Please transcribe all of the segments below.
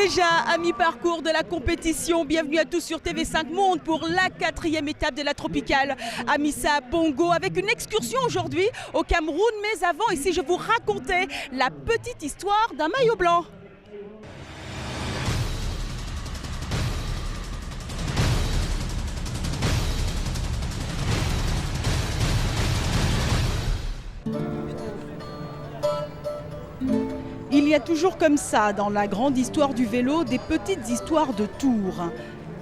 Déjà à mi-parcours de la compétition, bienvenue à tous sur TV5 Monde pour la 4e étape de la tropicale Amissa Bongo avec une excursion aujourd'hui au Cameroun. Mais avant, ici je vous racontais la petite histoire d'un maillot blanc. Il y a toujours comme ça dans la grande histoire du vélo des petites histoires de tours.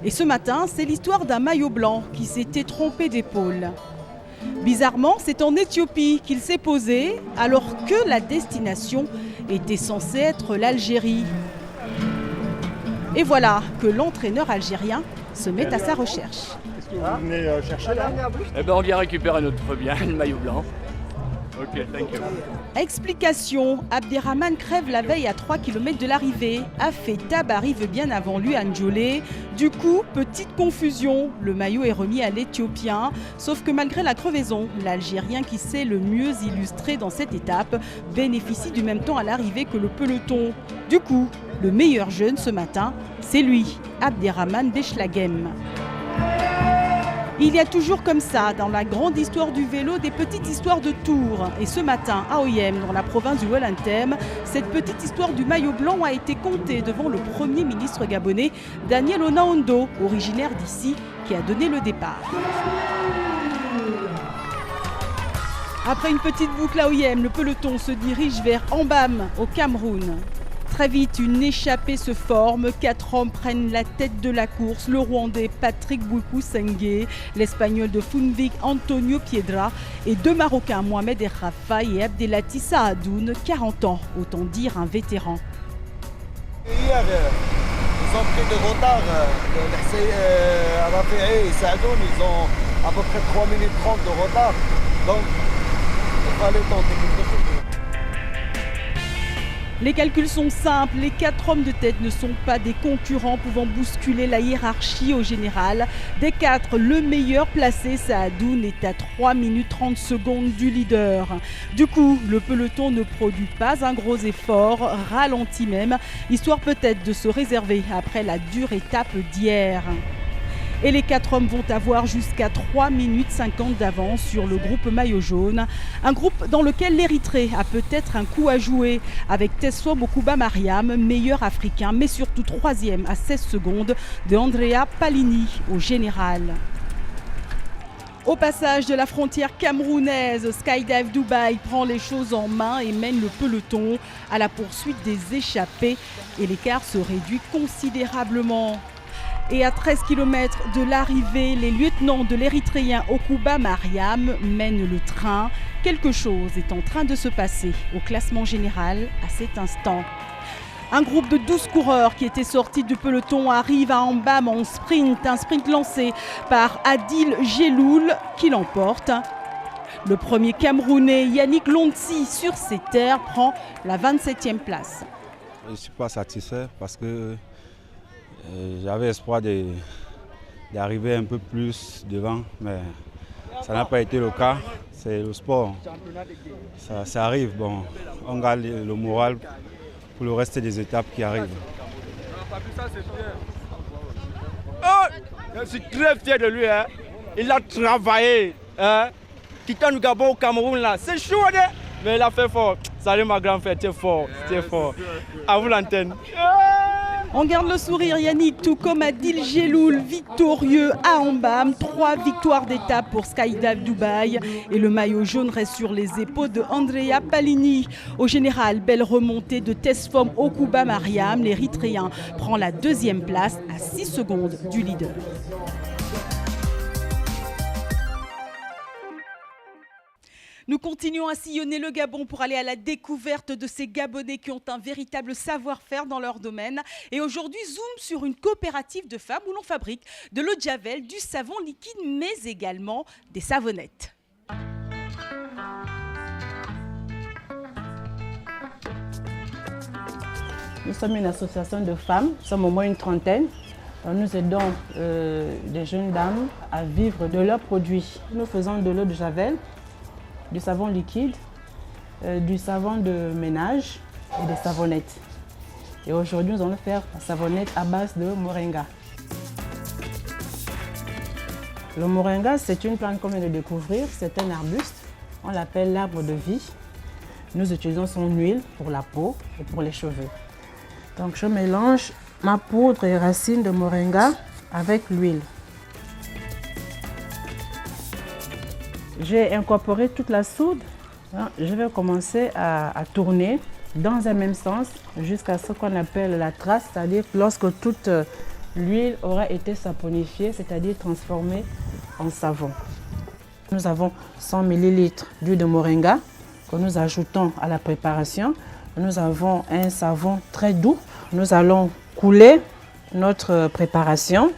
Et ce matin, c'est l'histoire d'un maillot blanc qui s'était trompé d'épaule. Bizarrement, c'est en Éthiopie qu'il s'est posé alors que la destination était censée être l'Algérie. Et voilà que l'entraîneur algérien se met à sa recherche. Qu'est-ce que vous venez chercher là? Eh ben, on vient récupérer notre bien, le maillot blanc. Ok, thank you. Explication, Abderrahmane crève la veille à 3 km de l'arrivée. Afetab arrive bien avant lui à Ndjolé. Du coup, petite confusion. Le maillot est remis à l'Éthiopien. Sauf que malgré la crevaison, l'Algérien qui s'est le mieux illustré dans cette étape bénéficie du même temps à l'arrivée que le peloton. Du coup, le meilleur jeune ce matin, c'est lui, Abderrahmane Beshlaghem. Il y a toujours comme ça, dans la grande histoire du vélo, des petites histoires de tours. Et ce matin, à Oyem, dans la province du Wellington, cette petite histoire du maillot blanc a été contée devant le Premier ministre gabonais, Daniel Onaondo, originaire d'ici, qui a donné le départ. Après une petite boucle à Oyem, le peloton se dirige vers Ambam, au Cameroun. Très vite, une échappée se forme. 4 hommes prennent la tête de la course. Le Rwandais Patrick Bouikou Sengue, l'Espagnol de Funvik Antonio Piedra et 2 Marocains, Mohamed El Rafai et Abdelati Saadoun, 40 ans, autant dire un vétéran. Hier, ils ont pris de retard. Rafai et Saadoun, ils ont à peu près 3 minutes 30 de retard. Donc, il fallait tenter quelque chose. Les calculs sont simples, les 4 hommes de tête ne sont pas des concurrents pouvant bousculer la hiérarchie au général. Des 4, le meilleur placé, Saadoun, est à 3 minutes 30 secondes du leader. Du coup, le peloton ne produit pas un gros effort, ralentit même, histoire peut-être de se réserver après la dure étape d'hier. Et les 4 hommes vont avoir jusqu'à 3 minutes 50 d'avance sur le groupe maillot jaune. Un groupe dans lequel l'Érythrée a peut-être un coup à jouer avec Tesfom Okuba Mariam, meilleur africain, mais surtout 3e à 16 secondes de Andrea Palini au général. Au passage de la frontière camerounaise, Skydive Dubaï prend les choses en main et mène le peloton à la poursuite des échappés. Et l'écart se réduit considérablement. Et à 13 km de l'arrivée, les lieutenants de l'Érythréen Okuba Mariam mènent le train. Quelque chose est en train de se passer au classement général à cet instant. Un groupe de 12 coureurs qui étaient sortis du peloton arrive à Ambam en sprint. Un sprint lancé par Adil Geloul qui l'emporte. Le premier Camerounais, Yannick Lontsi, sur ses terres, prend la 27e place. Je ne suis pas satisfait parce que j'avais espoir d'arriver un peu plus devant, mais ça n'a pas été le cas. C'est le sport. Ça arrive. Bon, on garde le moral pour le reste des étapes qui arrivent. Oh, je suis très fier de lui. Hein. Il a travaillé. Hein. Quittant le Gabon au Cameroun, là, c'est chaud. Hein. Mais il a fait fort. Salut ma grande fête, c'est fort. C'est fort. À vous l'antenne. On garde le sourire Yannick, tout comme Adil Geloul, victorieux à Ambam. 3 victoires d'étape pour Skydive Dubaï. Et le maillot jaune reste sur les épaules de Andrea Palini. Au général, belle remontée de Tesfom Okuba Mariam. L'Érythréen prend la 2e place à 6 secondes du leader. Nous continuons à sillonner le Gabon pour aller à la découverte de ces Gabonais qui ont un véritable savoir-faire dans leur domaine. Et aujourd'hui, zoom sur une coopérative de femmes où l'on fabrique de l'eau de javel, du savon liquide, mais également des savonnettes. Nous sommes une association de femmes, nous sommes au moins une trentaine. Nous aidons des jeunes dames à vivre de leurs produits. Nous faisons de l'eau de javel, du savon liquide, du savon de ménage et des savonnettes. Et aujourd'hui, nous allons faire la savonnette à base de moringa. Le moringa, c'est une plante qu'on vient de découvrir, c'est un arbuste. On l'appelle l'arbre de vie. Nous utilisons son huile pour la peau et pour les cheveux. Donc je mélange ma poudre et racines de moringa avec l'huile. J'ai incorporé toute la soude. Je vais commencer à tourner dans un même sens jusqu'à ce qu'on appelle la trace, c'est-à-dire lorsque toute l'huile aura été saponifiée, c'est-à-dire transformée en savon. Nous avons 100 ml d'huile de moringa que nous ajoutons à la préparation. Nous avons un savon très doux. Nous allons couler notre préparation.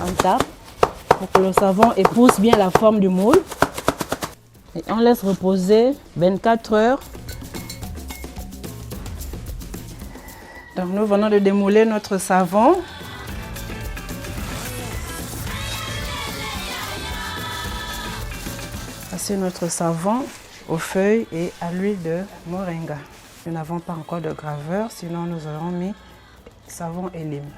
On tape pour que le savon épouse bien la forme du moule. Et on laisse reposer 24 heures. Donc nous venons de démouler notre savon. Voici notre savon aux feuilles et à l'huile de moringa. Nous n'avons pas encore de graveur, sinon nous aurons mis savon et lime.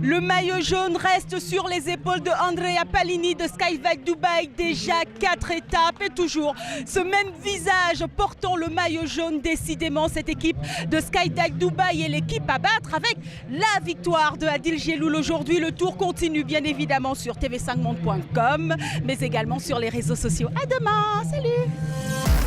Le maillot jaune reste sur les épaules de Andrea Pallini de Skydive Dubaï. Déjà 4 étapes et toujours ce même visage portant le maillot jaune. Décidément, cette équipe de Skydive Dubaï est l'équipe à battre avec la victoire de Adil Geloul aujourd'hui. Le tour continue bien évidemment sur tv5monde.com, mais également sur les réseaux sociaux. À demain, salut!